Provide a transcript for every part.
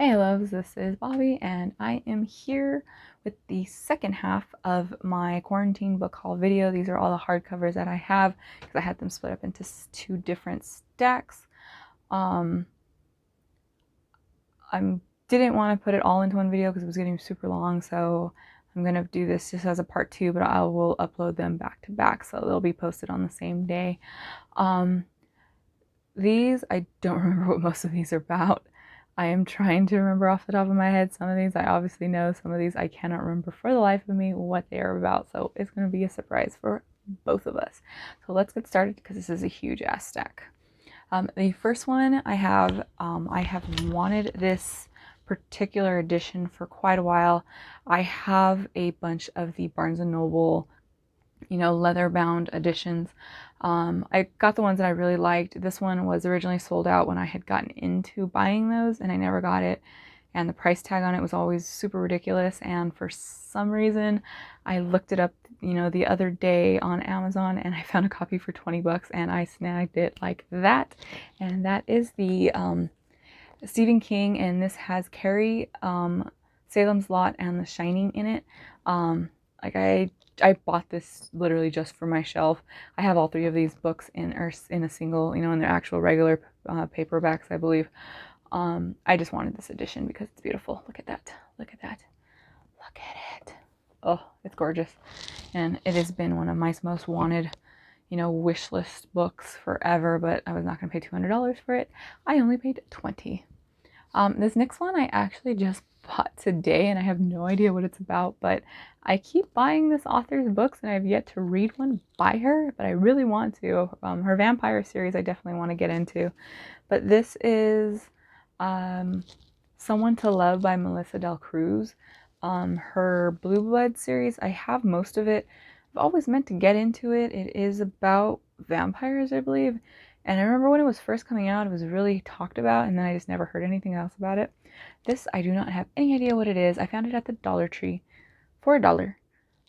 Hey loves, this is Bobby and I am here with the second half of my quarantine book haul video. These are all the hardcovers that I have because I had them split up into two different stacks. I didn't want to put it all into one video because it was getting super long, so I'm going to do this just as a part 2, but I will upload them back to back, so they'll be posted on the same day. These, I don't remember what most of these are about. I am trying to remember off the top of my head. Some of these I obviously know, some of these I cannot remember for the life of me what they are about, so it's going to be a surprise for both of us. So let's get started because this is a huge ass stack. The first one I have wanted this particular edition for quite a while. I have a bunch of the Barnes & Noble, leather bound editions. I got the ones that I really liked. This one was originally sold out when I had gotten into buying those and I never got it. And the price tag on it was always super ridiculous. And for some reason, I looked it up, the other day on Amazon and I found a copy for 20 bucks and I snagged it like that. And that is the Stephen King, and this has Carrie, Salem's Lot, and The Shining in it. I bought this literally just for my shelf. I have all 3 of these books in a single, in their actual regular paperbacks, I believe. I just wanted this edition because it's beautiful. Look at that. Look at that. Look at it. Oh, it's gorgeous. And it has been one of my most wanted, wish list books forever, but I was not going to pay $200 for it. I only paid $20. This next one I actually just bought today and I have no idea what it's about, but I keep buying this author's books and I've yet to read one by her, but I really want to. Her vampire series I definitely want to get into, but this is Someone to Love by Melissa Del Cruz. Her Blue Blood series, I have most of it. I've always meant to get into it. It is about vampires, I believe. And I remember when it was first coming out, it was really talked about, and then I just never heard anything else about it. This, I do not have any idea what it is. I found it at the Dollar Tree for $1.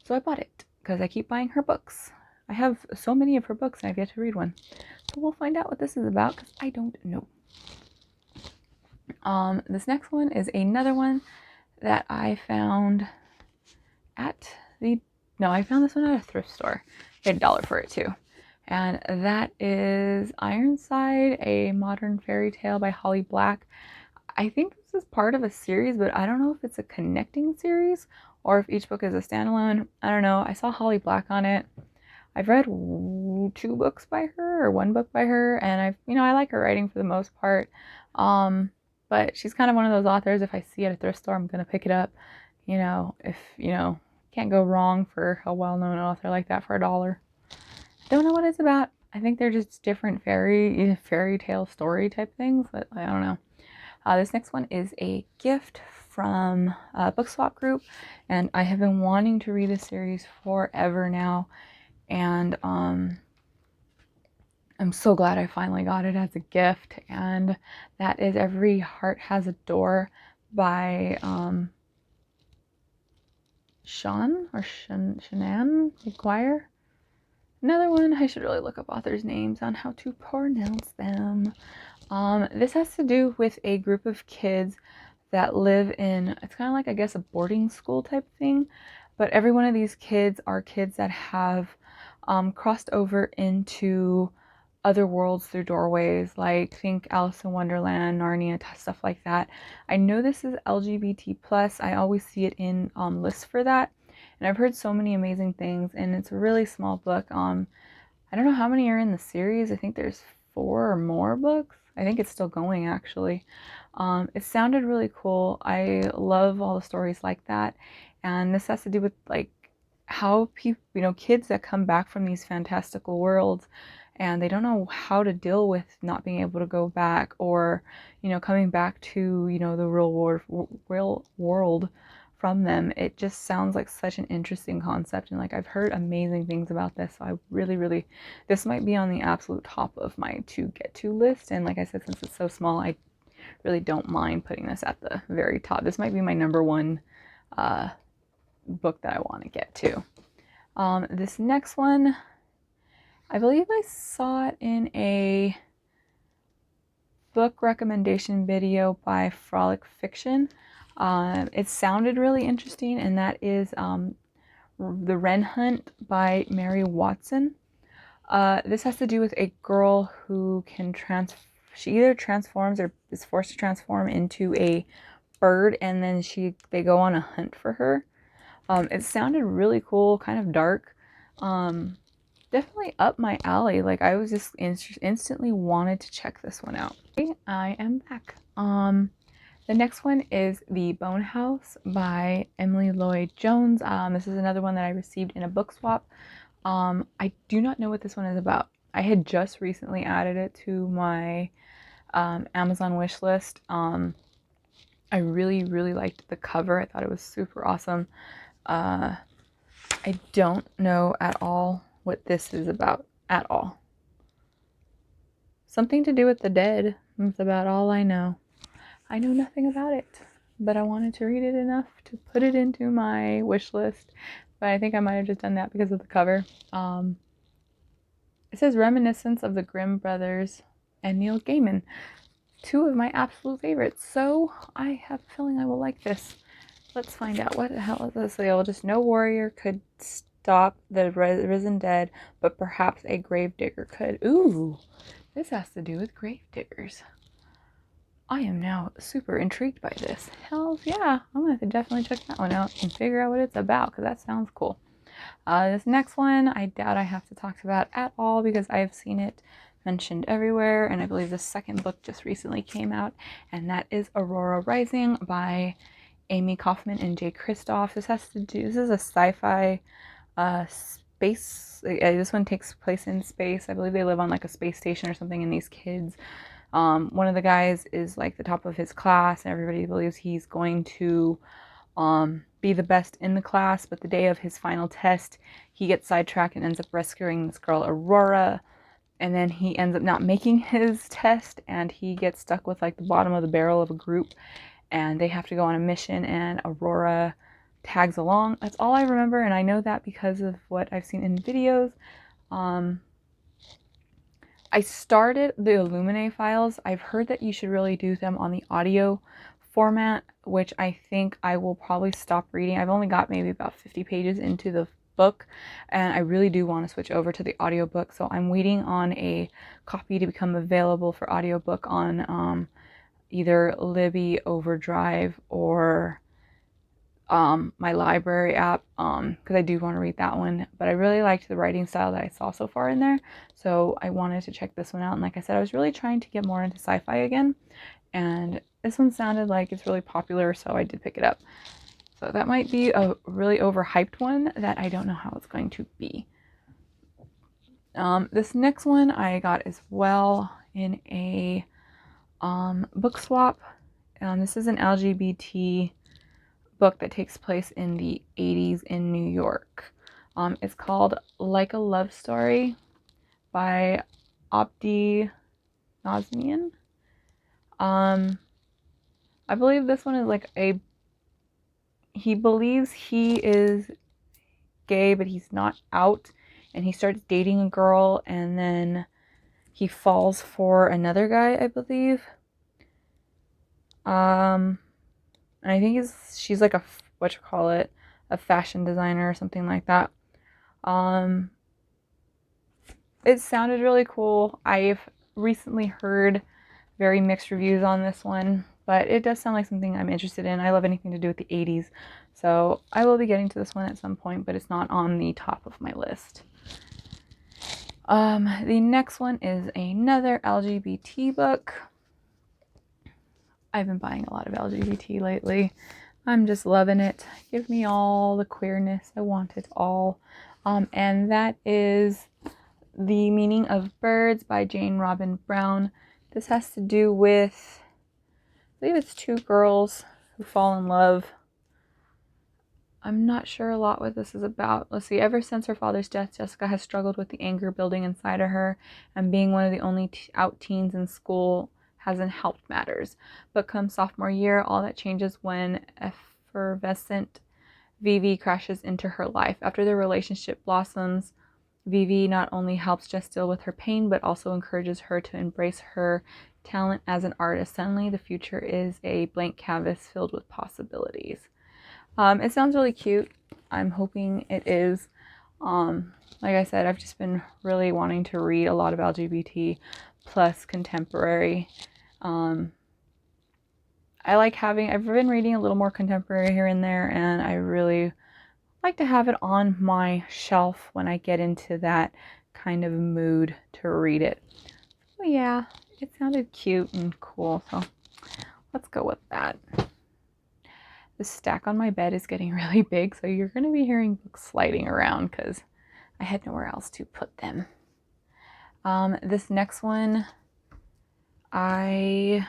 So I bought it because I keep buying her books. I have so many of her books and I've yet to read one. So we'll find out what this is about because I don't know. This next one is another one that I found at I found this one at a thrift store. I paid $1 for it too. And that is Ironside, a modern fairy tale by Holly Black. I think this is part of a series, but I don't know if it's a connecting series or if each book is a standalone. I don't know. I saw Holly Black on it. I've read 2 books by her or 1 book by her, and I like her writing for the most part. But she's kind of one of those authors, if I see it at a thrift store, I'm going to pick it up. Can't go wrong for a well-known author like that for $1. Don't know what it's about. I think they're just different fairy tale story type things, but I don't know. This next one is a gift from a book swap group, and I have been wanting to read this series forever now, and I'm so glad I finally got it as a gift. And that is Every Heart Has a Door by Shan McGuire. Another one, I should really look up authors' names on how to pronounce them. This has to do with a group of kids that live in, it's kind of like, I guess, a boarding school type thing, but every one of these kids are kids that have crossed over into other worlds through doorways, like think Alice in Wonderland, Narnia, stuff like that. I know this is LGBT+. I always see it in lists for that. And I've heard so many amazing things, and it's a really small book. I don't know how many are in the series. I think there's 4 or more books. I think it's still going, actually. It sounded really cool. I love all the stories like that. And this has to do with like how people, kids that come back from these fantastical worlds and they don't know how to deal with not being able to go back, or, coming back to, the real world from them. It just sounds like such an interesting concept, and like I've heard amazing things about this, so I really, this might be on the absolute top of my to get to list. And like I said, since it's so small, I really don't mind putting this at the very top. This might be my number 1 book that I want to get to. This next one, I believe I saw it in a book recommendation video by Frolic Fiction. It sounded really interesting, and that is The Ren Hunt by Mary Watson. This has to do with a girl who can she either transforms or is forced to transform into a bird, and then they go on a hunt for her. It sounded really cool, kind of dark. Definitely up my alley. Like, I was just instantly wanted to check this one out. Okay, I am back. The next one is The Bone House by Emily Lloyd Jones. This is another one that I received in a book swap. I do not know what this one is about. I had just recently added it to my Amazon wish list. I really, really liked the cover. I thought it was super awesome. I don't know at all what this is about at all. Something to do with the dead. That's about all I know. I know nothing about it, but I wanted to read it enough to put it into my wish list. But I think I might have just done that because of the cover. It says reminiscence of the Grimm brothers and Neil Gaiman, two of my absolute favorites. So I have a feeling I will like this. Let's find out. What the hell is this? So just no warrior could stop the risen dead, but perhaps a gravedigger could. Ooh, this has to do with gravediggers. I am now super intrigued by this. Hells yeah, I'm going to definitely check that one out and figure out what it's about, because that sounds cool. This next one, I doubt I have to talk about at all because I have seen it mentioned everywhere, and I believe the second book just recently came out, and that is Aurora Rising by Amy Kaufman and Jay Kristoff. This is a sci-fi space. This one takes place in space. I believe they live on like a space station or something, and these kids, one of the guys is like the top of his class, and everybody believes he's going to be the best in the class, but the day of his final test, he gets sidetracked and ends up rescuing this girl, Aurora, and then he ends up not making his test, and he gets stuck with like the bottom of the barrel of a group, and they have to go on a mission, and Aurora tags along. That's all I remember, and I know that because of what I've seen in videos. I started the Illuminae files. I've heard that you should really do them on the audio format, which I think I will probably stop reading. I've only got maybe about 50 pages into the book, and I really do want to switch over to the audiobook, so I'm waiting on a copy to become available for audiobook on either Libby, Overdrive, or my library app, because I do want to read that one. But I really liked the writing style that I saw so far in there, so I wanted to check this one out. And like I said, I was really trying to get more into sci-fi again, and this one sounded like it's really popular, so I did pick it up. So that might be a really overhyped one that I don't know how it's going to be. This next one I got as well in a book swap. This is an LGBT book that takes place in the 80s in New York. It's called Like a Love Story by Abdi Nazmian. I believe this one is like he believes he is gay, but he's not out, and he starts dating a girl, and then he falls for another guy, I believe. And I think she's like a fashion designer or something like that. It sounded really cool. I've recently heard very mixed reviews on this one, but it does sound like something I'm interested in. I love anything to do with the 80s, so I will be getting to this one at some point, but it's not on the top of my list. The next one is another LGBT book. I've been buying a lot of LGBT lately. I'm just loving it. Give me all the queerness. I want it all. And that is The Meaning of Birds by Jane Robin Brown. This has to do with, I believe it's two girls who fall in love. I'm not sure a lot what this is about. Let's see. Ever since her father's death, Jessica has struggled with the anger building inside of her, and being one of the only out teens in school hasn't helped matters. But come sophomore year, all that changes when effervescent Vivi crashes into her life. After their relationship blossoms, Vivi not only helps Jess deal with her pain, but also encourages her to embrace her talent as an artist. Suddenly, the future is a blank canvas filled with possibilities. It sounds really cute. I'm hoping it is. Like I said, I've just been really wanting to read a lot of LGBT plus contemporary. I've been reading a little more contemporary here and there, and I really like to have it on my shelf when I get into that kind of mood to read it. So yeah, it sounded cute and cool, so let's go with that. The stack on my bed is getting really big, so you're going to be hearing books sliding around because I had nowhere else to put them. This next one, I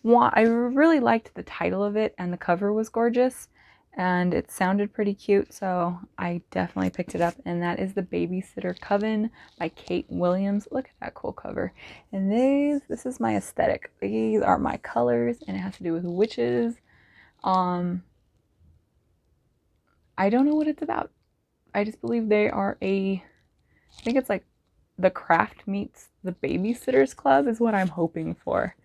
really liked the title of it, and the cover was gorgeous, and it sounded pretty cute, so I definitely picked it up, and that is The Babysitter Coven by Kate Williams. Look at that cool cover. And this is my aesthetic. These are my colors, and it has to do with witches. I don't know what it's about. I just believe they are I think it's like the craft meets the Babysitters Club is what I'm hoping for.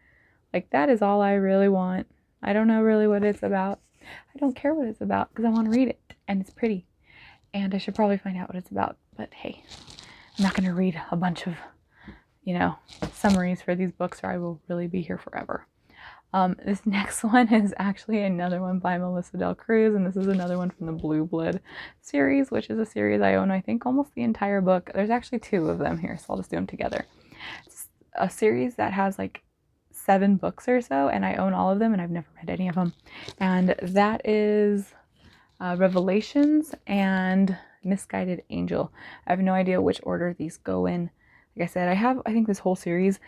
Like, that is all I really want. I don't know really what it's about. I don't care what it's about because I want to read it, and it's pretty. And I should probably find out what it's about. But hey, I'm not going to read a bunch of, summaries for these books, or I will really be here forever. This next one is actually another one by Melissa Del Cruz, and this is another one from the Blue Blood series, which is a series I own, I think, almost the entire book. There's actually 2 of them here, so I'll just do them together. It's a series that has like 7 books or so, and I own all of them, and I've never read any of them. And that is Revelations and Misguided Angel. I have no idea which order these go in. Like I said, I think this whole series.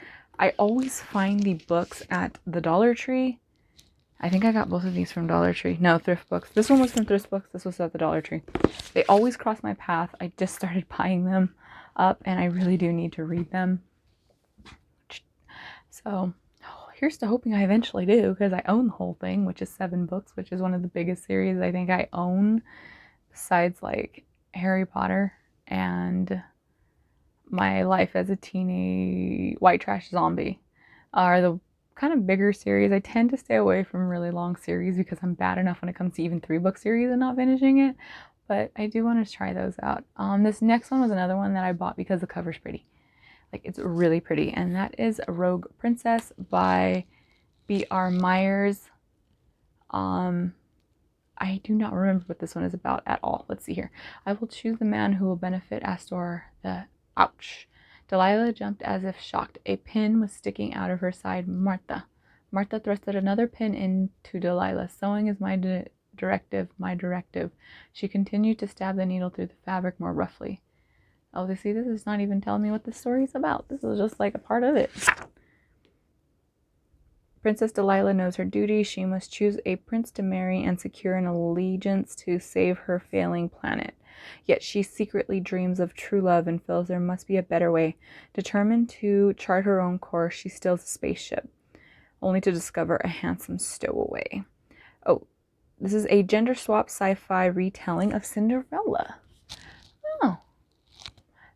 I always find the books at the Dollar Tree. I think I got both of these from Dollar Tree. No, Thrift Books. This one was from Thrift Books. This was at the Dollar Tree. They always cross my path. I just started buying them up, and I really do need to read them. So here's to hoping I eventually do, because I own the whole thing, which is 7 books, which is one of the biggest series I think I own, besides like Harry Potter and My Life as a Teenage White Trash Zombie are the kind of bigger series. I tend to stay away from really long series because I'm bad enough when it comes to even 3-book series and not finishing it, but I do want to try those out. This next one was another one that I bought because the cover's pretty. Like, it's really pretty, and that is Rogue Princess by B.R. Myers. I do not remember what this one is about at all. Let's see here. I will choose the man who will benefit Astor. Ouch. Delilah jumped as if shocked. A pin was sticking out of her side. Martha thrusted another pin into Delilah. Sewing is my directive, my directive. She continued to stab the needle through the fabric more roughly. Oh, this is not even telling me what the story is about. This is just like a part of it. Princess Delilah knows her duty. She must choose a prince to marry and secure an allegiance to save her failing planet. Yet she secretly dreams of true love and feels there must be a better way. Determined to chart her own course, she steals a spaceship, only to discover a handsome stowaway. Oh, this is a gender swap sci-fi retelling of Cinderella. Oh,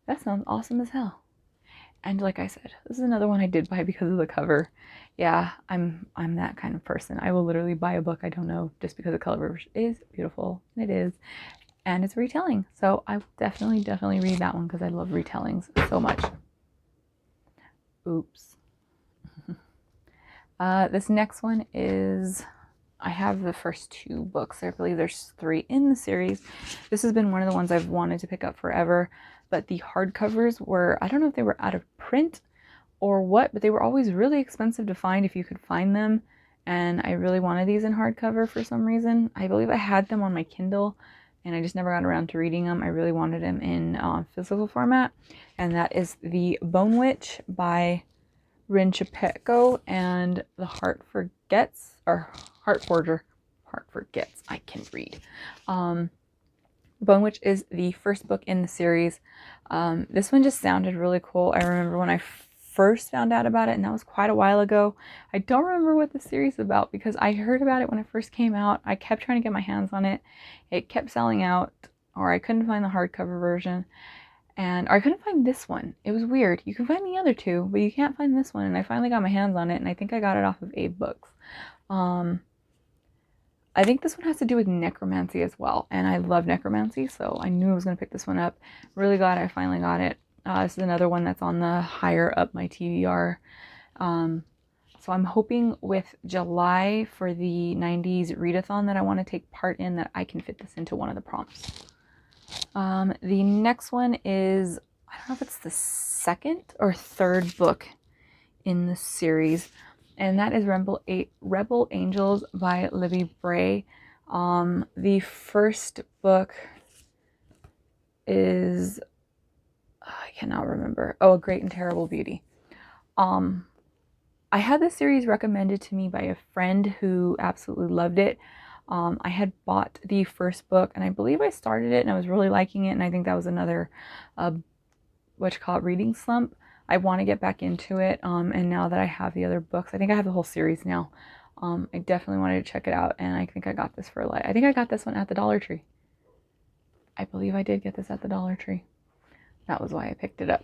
that sounds awesome as hell. And like I said, this is another one I did buy because of the cover. Yeah, I'm that kind of person. I will literally buy a book I don't know just because the cover is beautiful. And it is. And it's retelling. So I will definitely read that one because I love retellings so much. Oops. This next one is, I have the first 2 books. I believe there's 3 in the series. This has been one of the ones I've wanted to pick up forever. But the hardcovers were, I don't know if they were out of print or what, but they were always really expensive to find if you could find them. And I really wanted these in hardcover for some reason. I believe I had them on my Kindle, and I just never got around to reading them. I really wanted them in physical format. And that is The Bone Witch by Ren Hunt and The Heart Forgets, or Heart Forger. Heart Forgets. I can read. Bone Witch is the first book in the series. This one just sounded really cool. I remember when I first found out about it, and that was quite a while ago. I don't remember what the series is about because I heard about it when it first came out. I kept trying to get my hands on it. It kept selling out, or I couldn't find the hardcover version. and or I couldn't find this one. It was weird. You can find the other two, but you can't find this one. And I finally got my hands on it, and I think I got it off of Abe Books. I think this one has to do with necromancy as well, and I love necromancy, so I knew I was going to pick this one up. Really glad I finally got it. This is another one that's on the higher up my TBR. So I'm hoping with July for the 90s readathon that I want to take part in that I can fit this into one of the prompts. The next one is, I don't know if it's the second or third book in the series, and that is Rebel Angels by Libby Bray. The first book is, I cannot remember. Oh, A Great and Terrible Beauty. I had this series recommended to me by a friend who absolutely loved it. I had bought the first book, and I believe I started it, and I was really liking it, and I think that was another, reading slump. I want to get back into it, and now that I have the other books, I think I have the whole series now. I definitely wanted to check it out, and I think I got this for I think I got this one at the Dollar Tree. I believe I did get this at the Dollar Tree. That was why I picked it up,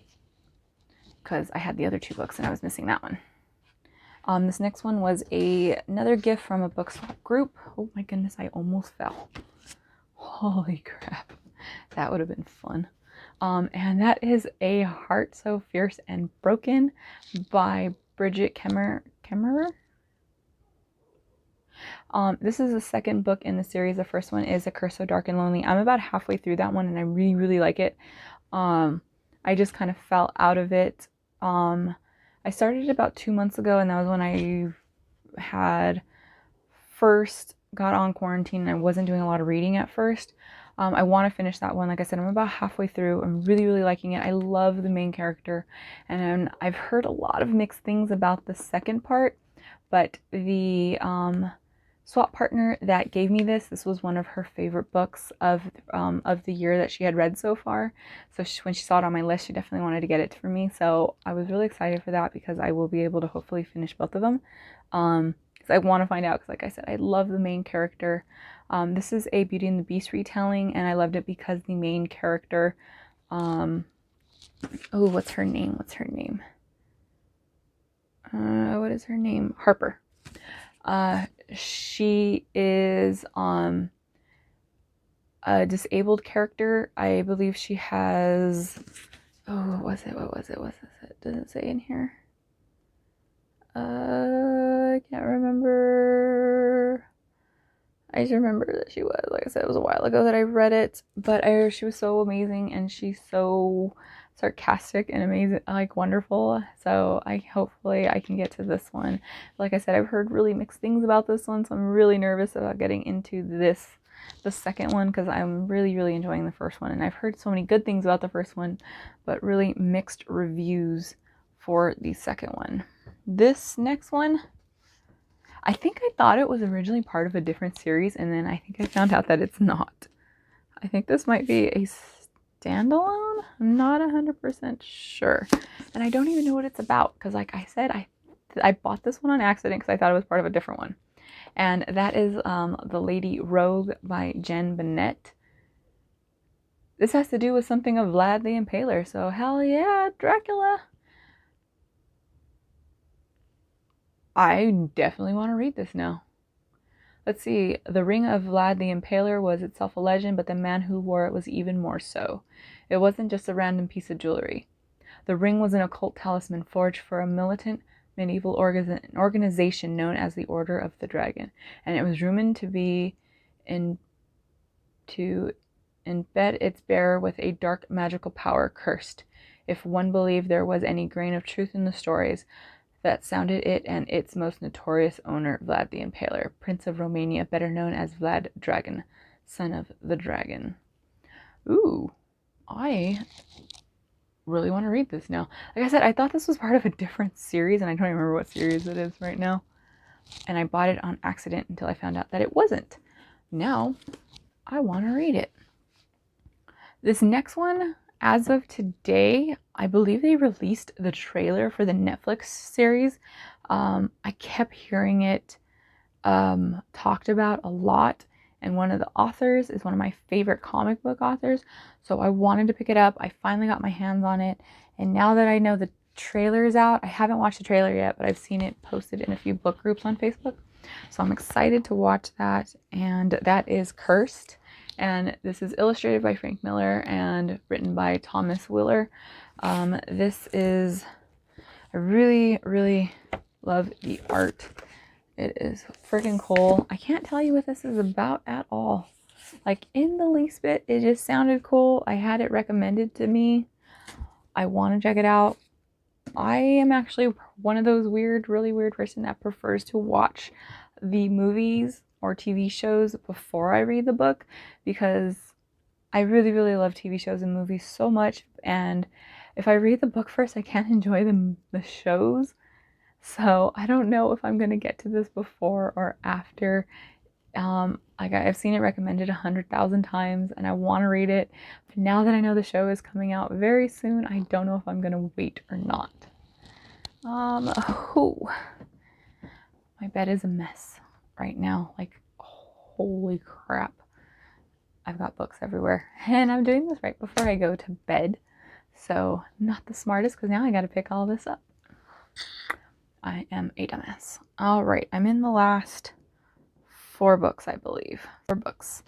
because I had the other two books, and I was missing that one. This next one was another gift from a book swap group. Oh my goodness, I almost fell. Holy crap. That would have been fun. And that is A Heart So Fierce and Broken by Bridget Kemmerer. This is the second book in the series. The first one is A Curse So Dark and Lonely. I'm about halfway through that one, and I really, really like it. I just kind of fell out of it. I started it about 2 months ago, and that was when I had first got on quarantine, and I wasn't doing a lot of reading at first. I want to finish that one. Like I said, I'm about halfway through. I'm really, really liking it. I love the main character, and I've heard a lot of mixed things about the second part, but the swap partner that gave me this was one of her favorite books of the year that she had read so far. So when she saw it on my list, she definitely wanted to get it for me. So I was really excited for that, because I will be able to hopefully finish both of them. Because I want to find out, because like I said, I love the main character. This is a Beauty and the Beast retelling, and I loved it because the main character, what's her name? What is her name? Harper. She is a disabled character. I believe she has, what was it? Does it say in here? I can't remember. I just remember that she was, like I said, it was a while ago that I read it, but she was so amazing, and she's so sarcastic and amazing, like wonderful. So hopefully I can get to this one. Like I said, I've heard really mixed things about this one, so I'm really nervous about getting into the second one, because I'm really, really enjoying the first one, and I've heard so many good things about the first one, but really mixed reviews for the second one. This next one, I think I thought it was originally part of a different series, and then I think I found out that it's not. I think this might be a standalone. I'm not 100% sure, and I don't even know what it's about, because like I said, I bought this one on accident because I thought it was part of a different one, and that is the Lady Robe by Jen Bennett. This has to do with something of Vlad the Impaler, so hell yeah, Dracula. I definitely want to read this now. Let's see. The ring of Vlad the Impaler was itself a legend, but the man who wore it was even more so. It wasn't just a random piece of jewelry. The ring was an occult talisman forged for a militant medieval organization known as the Order of the Dragon, and it was rumored to embed its bearer with a dark magical power cursed, if one believed there was any grain of truth in the stories that sounded it and its most notorious owner, Vlad the Impaler, Prince of Romania, better known as Vlad Dragon, son of the dragon. Ooh, I really want to read this now. Like I said, I thought this was part of a different series, and I don't even remember what series it is right now. And I bought it on accident until I found out that it wasn't. Now, I want to read it. This next one, as of today, I believe they released the trailer for the Netflix series. I kept hearing it talked about a lot, and one of the authors is one of my favorite comic book authors, so I wanted to pick it up. I finally got my hands on it, and now that I know the trailer is out, I haven't watched the trailer yet, but I've seen it posted in a few book groups on Facebook, so I'm excited to watch that. And that is Cursed, and this is illustrated by Frank Miller and written by Thomas Willer. This is, I really love the art. It is freaking cool. I can't tell you what this is about at all. Like, in the least bit, it just sounded cool. I had it recommended to me. I want to check it out. I am actually one of those really weird person that prefers to watch the movies or TV shows before I read the book, because I really love TV shows and movies so much, and if I read the book first, I can't enjoy the shows. So I don't know if I'm going to get to this before or after. Like, I've seen it recommended 100,000 times and I want to read it. But now that I know the show is coming out very soon, I don't know if I'm going to wait or not. Oh, my bed is a mess right now. Like, holy crap. I've got books everywhere. And I'm doing this right before I go to bed. So not the smartest, because now I got to pick all this up. I am a dumbass. All right, I'm in the last 4 books, I believe. 4 books.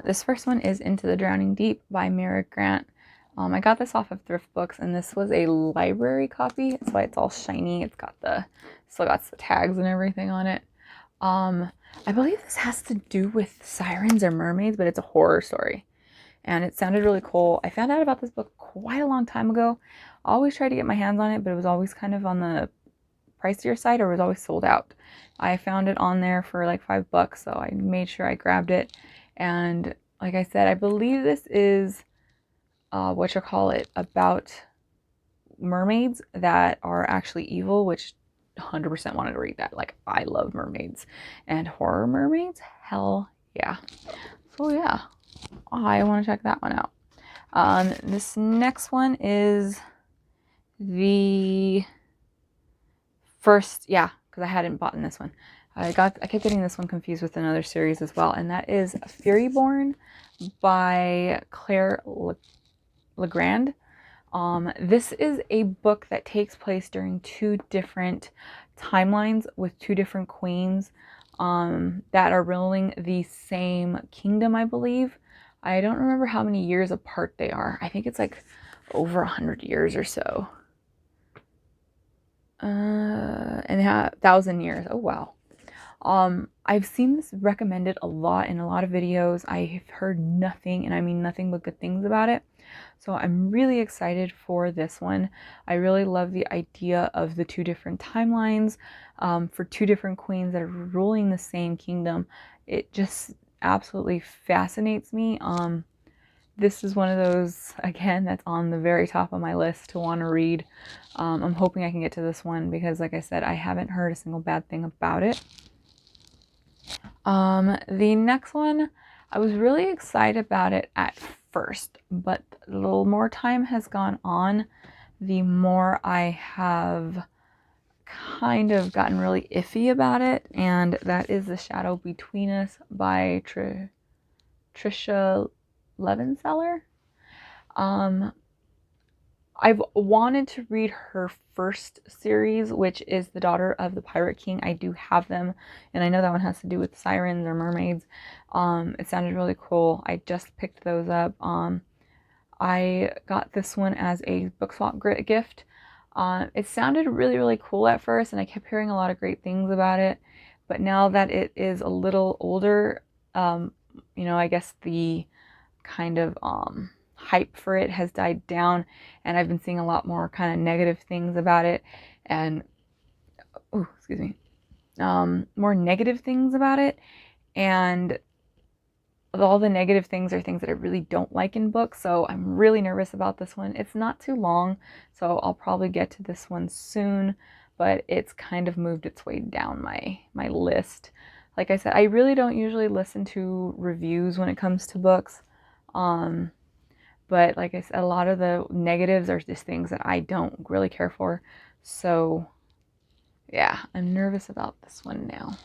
This first one is Into the Drowning Deep by Merrick Grant. I got this off of Thrift Books, and this was a library copy. That's why it's all shiny. It's got still got the tags and everything on it. I believe this has to do with sirens or mermaids, but it's a horror story. And it sounded really cool. I found out about this book quite a long time ago. I always tried to get my hands on it, but it was always kind of on the pricier side, or was always sold out. I found it on there for like $5, so I made sure I grabbed it. And like I said, I believe this is about mermaids that are actually evil, which 100% wanted to read that. Like, I love mermaids and horror mermaids. Hell yeah. So yeah, I want to check that one out. This next one is the first, yeah, because I hadn't bought in this one. I kept getting this one confused with another series as well, and that is Furyborn by Claire Legrand. This is a book that takes place during 2 different timelines with 2 different queens that are ruling the same kingdom, I believe. I don't remember how many years apart they are. I think it's like over 100 years or so. And 1,000 years. Oh wow. I've seen this recommended a lot in a lot of videos. I've heard nothing, and I mean nothing but good things about it. So I'm really excited for this one. I really love the idea of the 2 different timelines for 2 different queens that are ruling the same kingdom. It just absolutely fascinates me. This is one of those, again, that's on the very top of my list to want to read. I'm hoping I can get to this one because, like I said, I haven't heard a single bad thing about it. The next one, I was really excited about it at first, but the little more time has gone on, the more I have kind of gotten really iffy about it, and that is The Shadow Between Us by Trisha Levenseller. I've wanted to read her first series, which is The Daughter of the Pirate King. I do have them, and I know that one has to do with sirens or mermaids. It sounded really cool. I just picked those up. I got this one as a book swap gift. It sounded really cool at first, and I kept hearing a lot of great things about it. But now that it is a little older, you know, I guess the kind of hype for it has died down, and I've been seeing a lot more kind of negative things about it, and more negative things about it, and all the negative things are things that I really don't like in books, so I'm really nervous about this one. It's not too long, so I'll probably get to this one soon, but it's kind of moved its way down my list. Like I said, I really don't usually listen to reviews when it comes to books. But like I said, a lot of the negatives are just things that I don't really care for. So yeah, I'm nervous about this one now.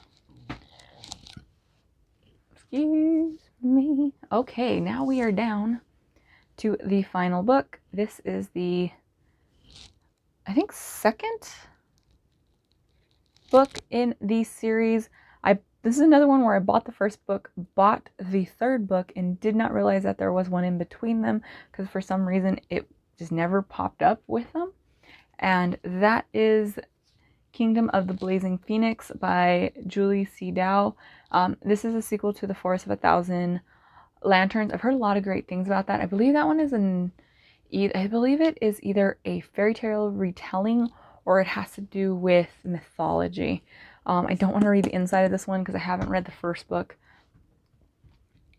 Excuse me. Okay, now we are down to the final book. This is the, I think, second book in the series. This is another one where I bought the first book, bought the third book, and did not realize that there was one in between them, because for some reason it just never popped up with them. And that is Kingdom of the Blazing Phoenix by Julie C. Dow. This is a sequel to The Forest of a Thousand Lanterns. I've heard a lot of great things about that. I believe that one is I believe it is either a fairy tale retelling or it has to do with mythology. I don't want to read the inside of this one because I haven't read the first book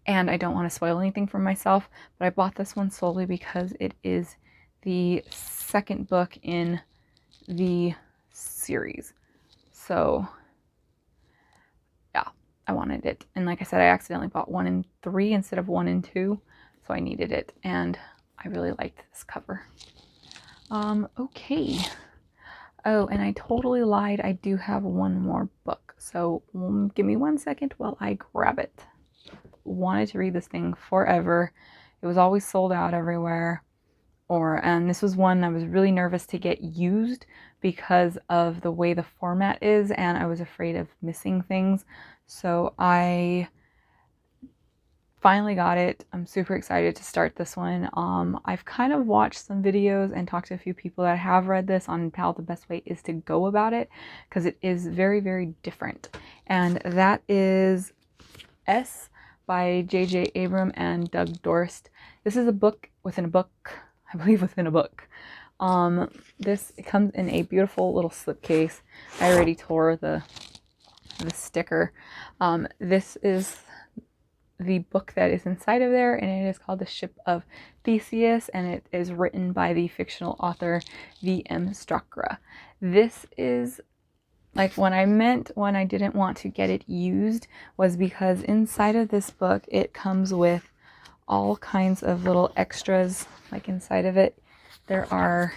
and I don't want to spoil anything for myself, but I bought this one solely because it is the second book in the series. So yeah, I wanted it. And like I said, I accidentally bought 1 and 3 instead of 1 and 2, so I needed it, and I really liked this cover. Okay. Oh, and I totally lied. I do have one more book. So give me 1 second while I grab it. Wanted to read this thing forever. It was always sold out everywhere. And this was one I was really nervous to get used because of the way the format is, and I was afraid of missing things. So I finally got it. I'm super excited to start this one. I've kind of watched some videos and talked to a few people that have read this on how the best way is to go about it, because it is very, very different. And that is S by J.J. Abram and Doug Dorst. This is a book within a book, I believe within a book. It comes in a beautiful little slipcase. I already tore the sticker. This is the book that is inside of there, and it is called The Ship of Theseus, and it is written by the fictional author V.M. Strakra. This is like when I didn't want to get it used was because inside of this book it comes with all kinds of little extras. Like inside of it there are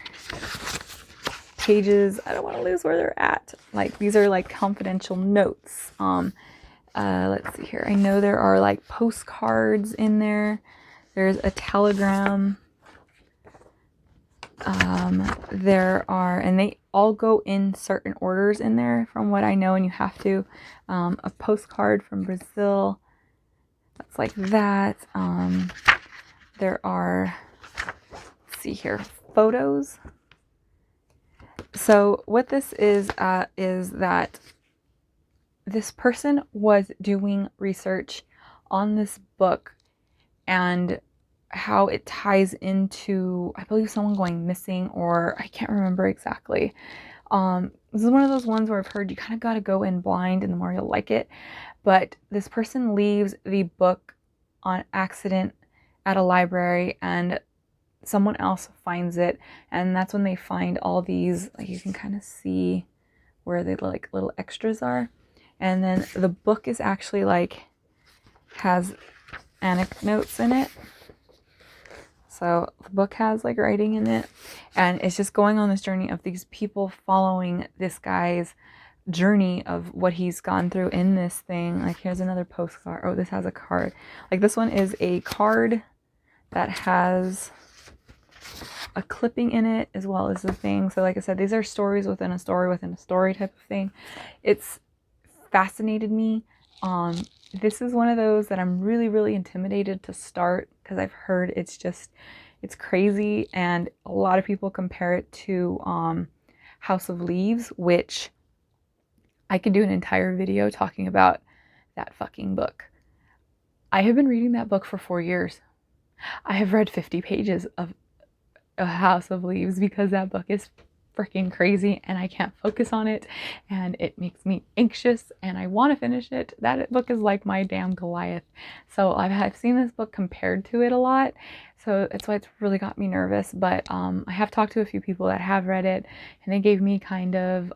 pages, I don't want to lose where they're at, like these are like confidential notes. Let's see here. I know there are like postcards in there. There's a telegram. There are, and they all go in certain orders in there from what I know, and you have to. A postcard from Brazil. That's like that. There are, let's see here, photos. So what this is that this person was doing research on this book and how it ties into, I believe, someone going missing, or I can't remember exactly. This is one of those ones where I've heard you kind of got to go in blind and the more you'll like it. But this person leaves the book on accident at a library and someone else finds it, and that's when they find all these, like you can kind of see where the like little extras are. And then the book is actually like has anecdotes in it. So the book has like writing in it, and it's just going on this journey of these people following this guy's journey of what he's gone through in this thing. Like here's another postcard. Oh, this has a card. Like this one is a card that has a clipping in it as well as the thing. So like I said, these are stories within a story type of thing. It's fascinated me. This is one of those that I'm really, really intimidated to start because I've heard it's crazy, and a lot of people compare it to House of Leaves, which I could do an entire video talking about that fucking book. I have been reading that book for 4 years. I have read 50 pages of A House of Leaves because that book is freaking crazy and I can't focus on it and it makes me anxious and I want to finish it. That book is like my damn Goliath. So I've seen this book compared to it a lot, so that's why it's really got me nervous. But I have talked to a few people that have read it, and they gave me kind of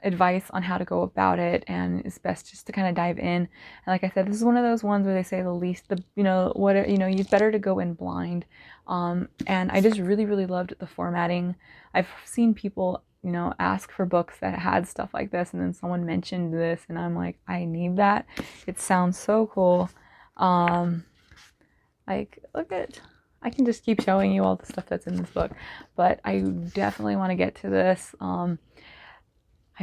advice on how to go about it, and it's best just to kind of dive in. And like I said, this is one of those ones where they say it's better to go in blind. And I just really, really loved the formatting. I've seen people you know, ask for books that had stuff like this, and then someone mentioned this and I'm like, I need that. It sounds so cool. Like, look at, I can just keep showing you all the stuff that's in this book, but I definitely want to get to this. I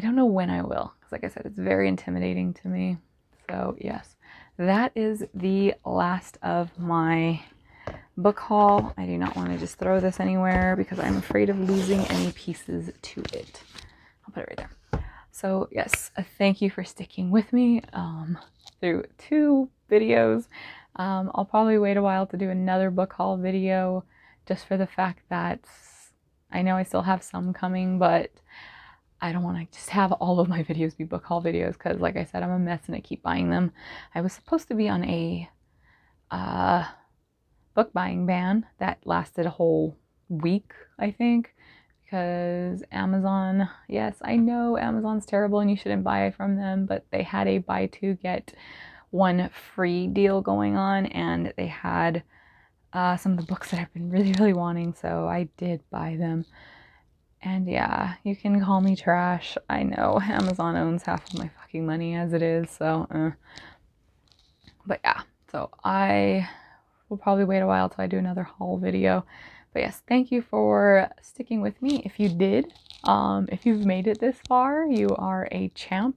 don't know when I will, because like I said, it's very intimidating to me. So yes, that is the last of my book haul. I do not want to just throw this anywhere because I'm afraid of losing any pieces to it. I'll put it right there. So yes, thank you for sticking with me through 2 videos. I'll probably wait a while to do another book haul video, just for the fact that I know I still have some coming, but I don't want to just have all of my videos be book haul videos because, like I said, I'm a mess and I keep buying them. I was supposed to be on a book buying ban that lasted a whole week, I think, because Amazon, yes, I know Amazon's terrible and you shouldn't buy from them, but they had a buy 2 get 1 free deal going on, and they had some of the books that I've been really, really wanting, so I did buy them. And yeah, you can call me trash. I know Amazon owns half of my fucking money as it is, so but yeah, so I will probably wait a while till I do another haul video. But yes, thank you for sticking with me. If you did, if you've made it this far, you are a champ,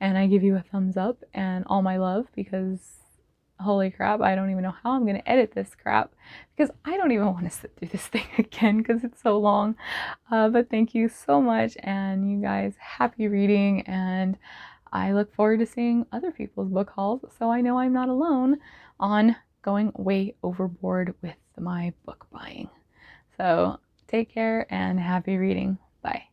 and I give you a thumbs up and all my love, because holy crap, I don't even know how I'm going to edit this crap, because I don't even want to sit through this thing again because it's so long. But thank you so much, and you guys, happy reading, and I look forward to seeing other people's book hauls, so I know I'm not alone on going way overboard with my book buying. So take care and happy reading. Bye.